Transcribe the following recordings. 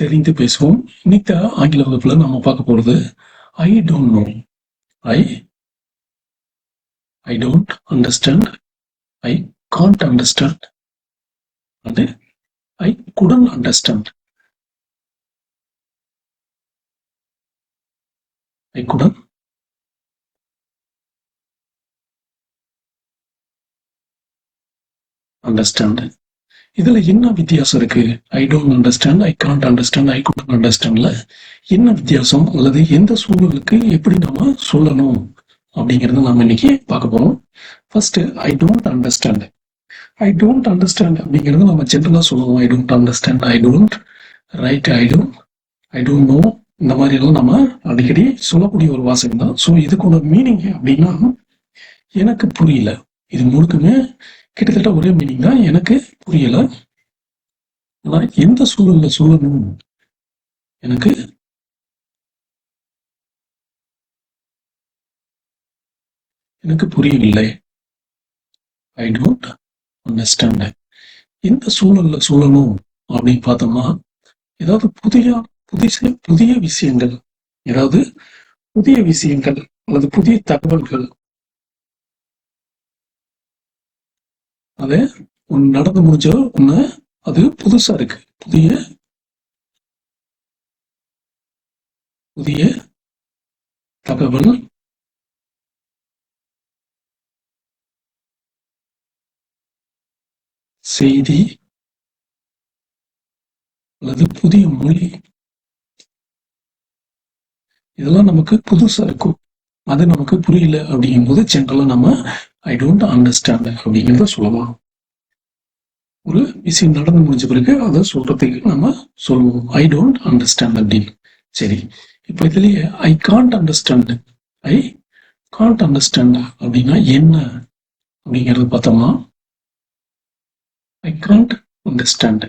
தெரிந்து பேசுவோம். இன்னைக்கு ஆங்கில வகுப்புல நம்ம பார்க்க போறது I don't know. I I don't understand. I can't understand. அது I couldn't understand. I couldn't understand. இதுல என்ன வித்தியாசம் இருக்கு? I don't understand, I can't understand, I couldn't அண்டர்ஸ்டாண்ட்ல என்ன வித்தியாசம், அல்லது எந்த சூழலுக்கு எப்படி நம்ம சொல்லணும் அப்படிங்கறத நாம இன்னைக்கு பார்க்க போறோம். First I don't understand. I don't understand அப்படிங்கிறது நம்ம ஜென்ரலா சொல்லுவோம். ஐ don't understand, I don't write, I don't no. இந்த மாதிரி எல்லாம் நம்ம அடிக்கடி சொல்லக்கூடிய ஒரு வாசகம் தான். ஸோ இதுக்கு மீனிங் அப்படின்னா எனக்கு புரியல. இது முழுக்குமே கிட்டத்தட்ட ஒரே மீனிங் தான். எனக்கு புரியல, ஆனா எந்த சூழல்ல சொல்லணும் எனக்கு எனக்கு புரியவில்லை. ஐ டோன்ட் அண்டர்ஸ்டாண்ட். எந்த சூழல்ல சொல்லணும் அப்படின்னு பார்த்தோம்னா, ஏதாவது புதிய விஷயங்கள், ஏதாவது புதிய விஷயங்கள் அல்லது புதிய தகவல்கள், அது ஒன்று நடந்து முடிஞ்ச ஒண்ணு, அது புதுசா இருக்கு. புதிய தகவல், செய்தி அல்லது புதிய மொழி, இதெல்லாம் நமக்கு புதுசா இருக்கும். அது நமக்கு புரியல அப்படிங்கும் போது ஜென்ரலா நம்ம ஐ டோன்ட் அண்டர்ஸ்டாண்ட் அப்படிங்கிறத சொல்லலாம். ஒரு விஷயம் நடந்து முடிஞ்ச பிறகு அதை சொல்றதுக்கு நம்ம சொல்லுவோம் ஐ டோன்ட் அண்டர்ஸ்டாண்ட் அப்படின்னு. சரி, இப்ப இதுலயே ஐ can't understand. I can't understand அப்படின்னா என்ன அப்படிங்கிறது பார்த்தோம்னா, ஐ can't understand.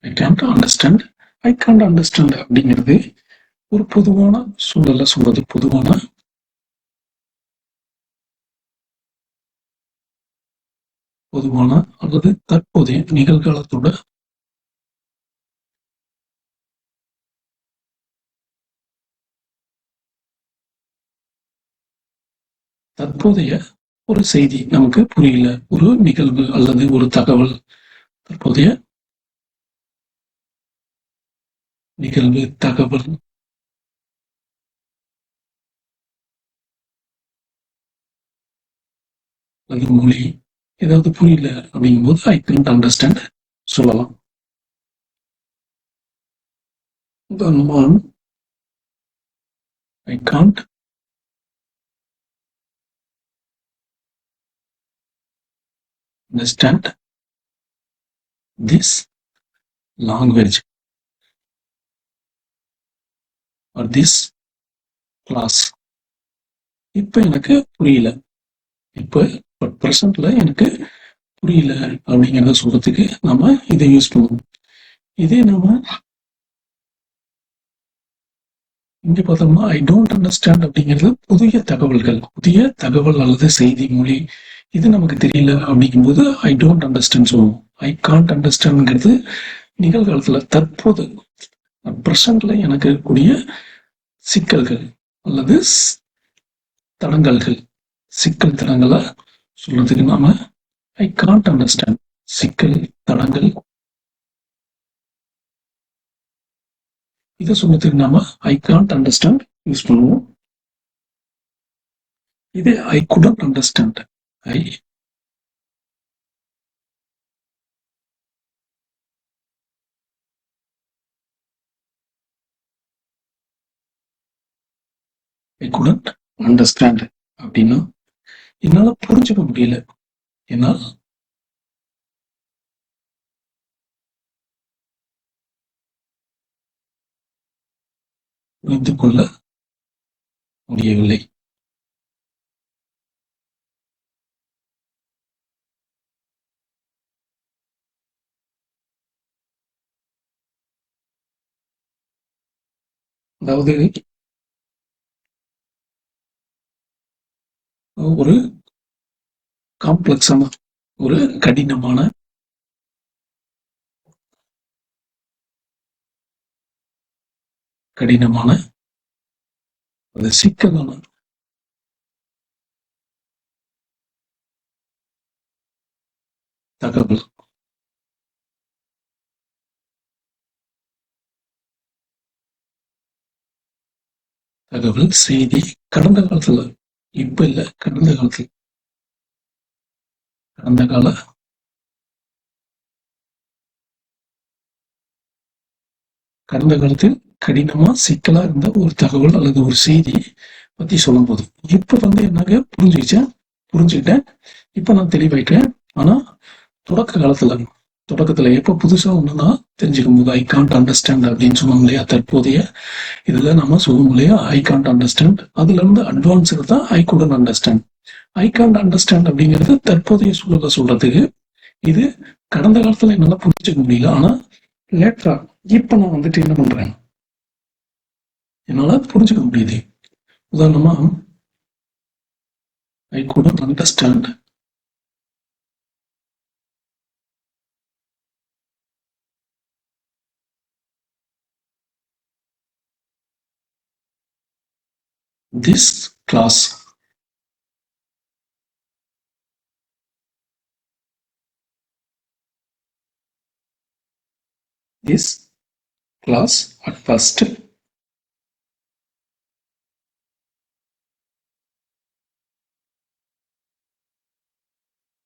I can't understand. I can't understand அப்படிங்கிறது ஒரு பொதுவான சூழல்ல சொல்றது. பொதுவான அல்லது தற்போதைய நிகழ்காலத்தோட தற்போதைய ஒரு செய்தி நமக்கு புரியல, ஒரு நிகழ்வு அல்லது ஒரு தகவல், தற்போதைய நிகழ்வு, தகவல் அல்லது மொழி, ஏதாவது புரியல அப்படிங்கும் போது ஐ காண்ட் அண்டர்ஸ்டாண்ட் சொல்லலாம். I can't understand this language or this class. இப்ப எனக்கு புரியல. இப்ப பிரசன்ட்ல எனக்கு புரியல அப்படிங்கிறத சொல்றதுக்கு நம்ம இதை யூஸ் பண்ணுவோம். இதே நம்ம இங்க பார்த்தோம்னா ஐ டோன்ட் அண்டர்ஸ்டாண்ட் அப்படிங்கிறது புதிய தகவல் அல்லது செய்தி, மொழி, இது நமக்கு தெரியல அப்படிங்கும்போது ஐ டோன்ட் அண்டர்ஸ்டாண்ட் சொல்லுவோம். ஐ காண்ட் அண்டர்ஸ்டாண்ட்ங்கிறது நிகழ்காலத்துல தற்போது பிரசன்ட்ல எனக்கு இருக்கக்கூடிய சிக்கல்கள் அல்லது தடங்கல்கள், சிக்கல் தடங்களை சொல்றதுக்கு நாம ஐ காண்ட் அண்டர்ஸ்டாண்ட், சிக்கல் தடங்கள், இதை சொல்றதுக்கு நாம ஐ காண்ட் அண்டர்ஸ்டாண்ட் யூஸ் பண்ணுவோம். இதே ஐ குடன்ட் அண்டர்ஸ்டாண்ட், ஐ ஐ குடன்ட் அண்டர்ஸ்டாண்ட் அப்படின்னா என்னால புரிஞ்சுக்க முடியல, என்னால் புரிந்து கொள்ள முடியவில்லை. அதாவது ஒரு காம்ப்ளெக்ஸான, ஒரு கடினமான, கடினமான, ஒரு சிக்கலான தகவல். தகவல், செய்தி, கடந்த காலத்துல, இப்ப இல்ல, கடந்த காலத்துல, கடந்த கால கடந்த காலத்தில் கடினமா சிக்கலா இருந்த ஒரு தகவல் அல்லது ஒரு செய்தி பத்தி சொல்லும் போது இப்ப என்னங்க புரிஞ்சுக்கிட்டேன். இப்ப நான் தெளிவாயிட்டேன். ஆனா தொடக்கத்துல எப்ப புதுசா ஒண்ணுன்னா தெரிஞ்சுக்கும் போது ஐ கான்ட் அண்டர்ஸ்டாண்ட் அப்படின்னு சொன்னோம் இல்லையா, தற்போதைய இதுல நம்ம சொல்லும் இல்லையா ஐ கான்ட் அண்டர்ஸ்டாண்ட், அதுல இருந்து அட்வான்ஸ் தான் I couldn't understand. I can't understand அப்படிங்கிறது தற்போதைய சூழலை சொல்றதுக்கு. இது கடந்த காலத்துல என்னால புரிஞ்சுக்க முடியல. ஆனா லேட்டரா இப்ப நான் என்ன பண்றேன், என்னால புரிஞ்சுக்க முடியுது. உதாரணமா, ஐ couldn't understand this class. This class at first.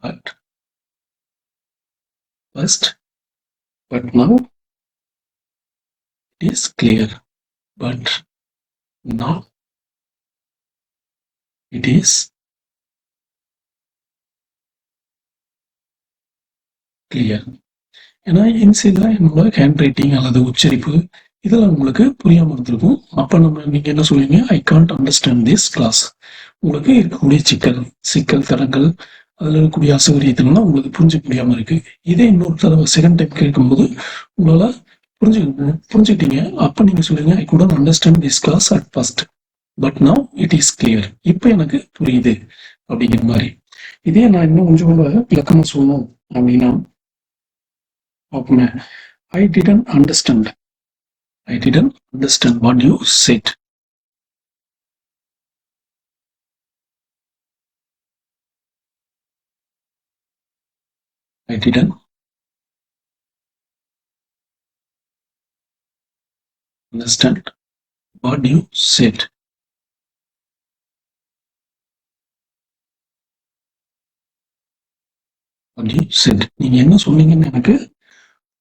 At first, but now it is clear. But now it is clear. ஏன்னா இன்சியலா என்னோட ஹேண்ட் ரைட்டிங் அல்லது உச்சரிப்பு இதெல்லாம் உங்களுக்கு புரியாம இருந்திருக்கும். அப்ப நீங்க என்ன சொல்லுவீங்க, I can't understand this class. உங்களுக்கு இருக்கக்கூடிய சிக்கல் தடங்கள், அதுல இருக்கக்கூடிய அசௌகரியத்தினால உங்களுக்கு புரிஞ்சுக்க முடியாம இருக்கு. இதே இன்னொரு தடவை செகண்ட் டைம் கேட்கும்போது உங்களால புரிஞ்சுக்கிட்டீங்க. அப்ப நீங்க சொல்லுங்க, I couldn't understand this class at first but now it is clear. இப்ப எனக்கு புரியுது அப்படிங்கிற மாதிரி. இதே நான் இன்னும் கொஞ்சம் கூட விளக்கமா சொல்லணும் அப்படின்னா, I didn't understand. I didn't understand what you said. I didn't understand what you said. What you said. நீங்க என்ன சொன்னீங்கன்னு எனக்கு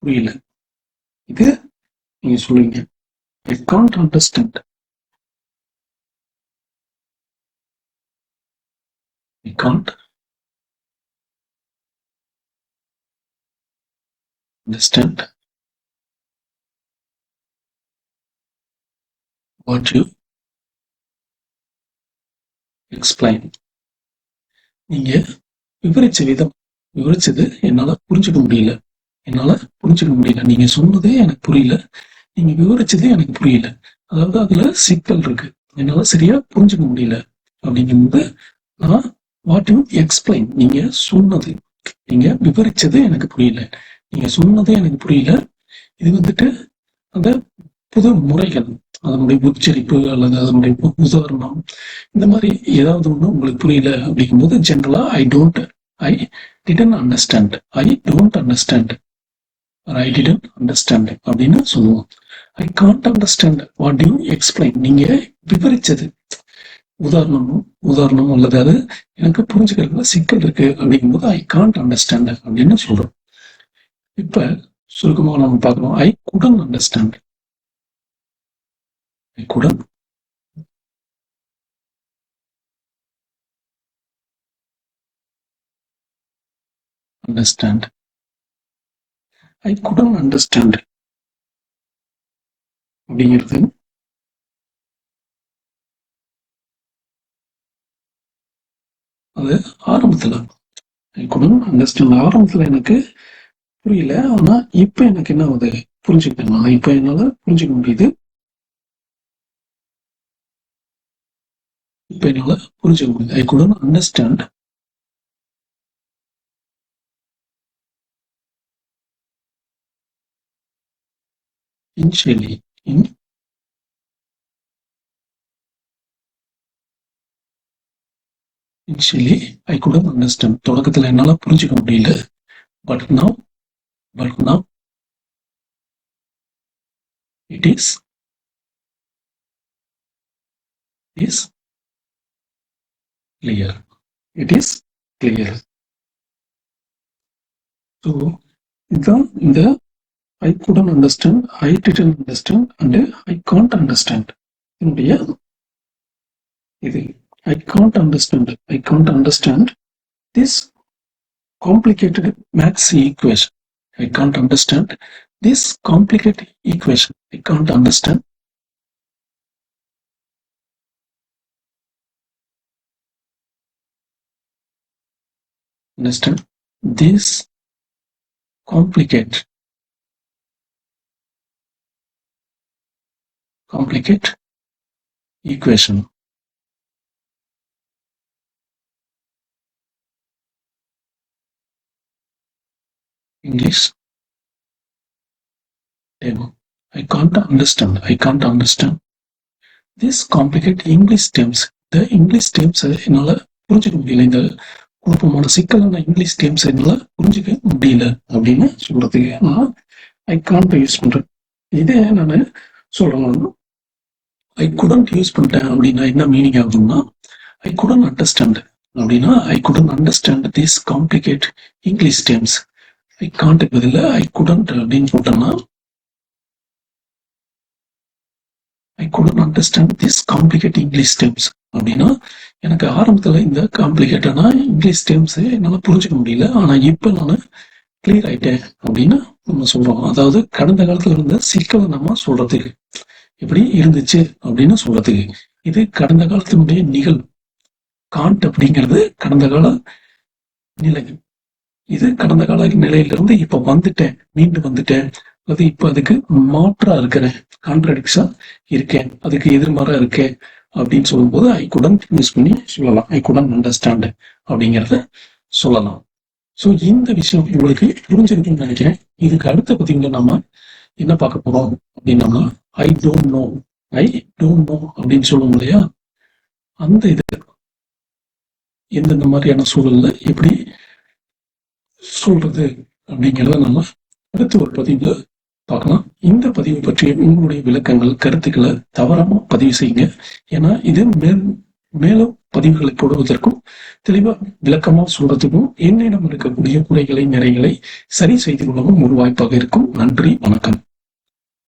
புரியல. இது நீங்க சொல்லுங்க, I can't understand. I can't understand what you explain. நீங்க விவரிச்சது என்னால புரிஞ்சுக்க முடியல. நீங்க சொன்னதே எனக்கு புரியல. நீங்க விவரிச்சதே எனக்கு புரியல. அதாவது அதுல சிக்கல் இருக்கு. என்னால சரியா புரிஞ்சுக்க முடியல. அப்படிங்கும்போது நான் வாட் யூ எக்ஸ்பிளைன், நீங்க விவரிச்சது எனக்கு புரியல. நீங்க சொன்னதே எனக்கு புரியல. இது அந்த புது முறைகள், அதனுடைய உச்சரிப்பு அல்லது அதனுடைய உதாரணம், இந்த மாதிரி ஏதாவது ஒண்ணு உங்களுக்கு புரியல அப்படிங்கும்போது ஜென்ரலா I didn't understand, I don't understand, I didn't understand அப்படின்னு சொல்லுவோம். ஐ can't understand what you explain, நீங்க விவரிச்சது உதாரணம் அல்லது அது எனக்கு புரிஞ்சுக்கிறதுல சிக்கல் இருக்கு அப்படிங்கும்போது ஐ கான்ட் அண்டர்ஸ்டாண்ட் அப்படின்னு சொல்றோம். இப்ப சுருக்கமாக நம்ம பார்க்கிறோம், I couldn't understand. I couldn't understand. I couldn't understand அப்படிங்கிறது அது ஆரம்பத்துல ஐ couldn't understand ஆரம்பத்துல எனக்கு புரியல. ஆனா இப்ப எனக்கு என்ன ஆகுது, புரிஞ்சுக்கிட்டேன். இப்ப என்னால புரிஞ்சுக்க முடியுது. இப்ப என்னால புரிஞ்சுக்க முடியுது. ஐ couldn't understand initially. Initially, I couldn't understand. தொடக்கத்துல என்னால புரிஞ்சுக்க முடியல. But now it is clear. It is clear. So, இதுதான் இந்த I couldn't understand, I didn't understand, and I can't understand. என்னுடைய இது I can't understand this complicated maths equation. I can't understand this complicated equation. I can't understand this complicated equation. English demo. I can't understand this complicated English terms. The English terms என்னால புரிஞ்சுக்க முடியல. இந்த குழப்பமான சிக்கலான English terms என்னால புரிஞ்சுக்க முடியல அப்படின்னு சொல்றதுக்கு நான் ஐ காண்ட் யூஸ் பண்றேன். இதே நான் சொல்லணும் ஐ குடன்ட் யூஸ் பண்ணிட்டேன் அப்படின்னா என்ன மீனிங் ஆகும்னா ஐ குடன்ட் அண்டர்ஸ்டாண்ட் அப்படின்னா ஐ couldn't understand this complicate English terms. I can't பதில் ஐ குடன்ட் அப்படின்னு போட்டோம்னா ஐ couldn't understand this complicate English terms அப்படின்னா எனக்கு ஆரம்பத்துல இந்த காம்ப்ளிகேட்டான இங்கிலீஷ் டேர்ம்ஸ் என்னால புரிஞ்சுக்க முடியல. ஆனா இப்ப நான் கிளியர் ஆயிட்டேன் அப்படின்னு நம்ம சொல்றோம். அதாவது கடந்த காலத்துல இருந்த சிக்கலை நம்ம சொல்றதுக்கு எப்படி இருந்துச்சு அப்படின்னு சொல்றதுக்கு இது கடந்த காலத்தினுடைய நிகழ்வு. காண்ட் அப்படிங்கிறது கடந்த கால நிலை. இது கடந்த கால நிலையிலிருந்து இப்ப வந்துட்டேன், மீண்டு வந்துட்டேன், அது இப்ப அதுக்கு மாற்றா இருக்கிறேன், கான்ட்ராடிக்ஷா இருக்கேன், அதுக்கு எதிர்மாறா இருக்கேன் அப்படின்னு சொல்லும்போது ஐ குடன்ட் யூஸ் பண்ணி சொல்லலாம். ஐ குடன்ட் அண்டர்ஸ்டாண்ட் அப்படிங்கிறத சொல்லலாம். ஸோ இந்த விஷயம் உங்களுக்கு புரிஞ்சிருக்குன்னு நினைக்கிறேன். இதுக்கு அடுத்த பதிவுல நம்ம என்ன பார்க்க போறோம் அப்படின்னா ஐ டோன்ட் நோ அப்படின்னு சொல்லுவோம் இல்லையா, அந்த இது எந்தெந்த மாதிரியான சூழல்ல எப்படி சொல்றது அப்படிங்கிறத நம்ம அடுத்த ஒரு பதிவுல பார்க்கலாம். இந்த பதிவு பற்றிய உங்களுடைய விளக்கங்கள், கருத்துக்களை தவறாம பதிவு செய்யுங்க. ஏன்னா இது மேலும் பதிவுகளை போடுவதற்கும் தெளிவா விளக்கமா சொல்றதுக்கும் என்னிடம் இருக்கக்கூடிய குறைகளை நிறைகளை சரி செய்து கொள்ளவும் ஒரு வாய்ப்பாக இருக்கும். நன்றி, வணக்கம்.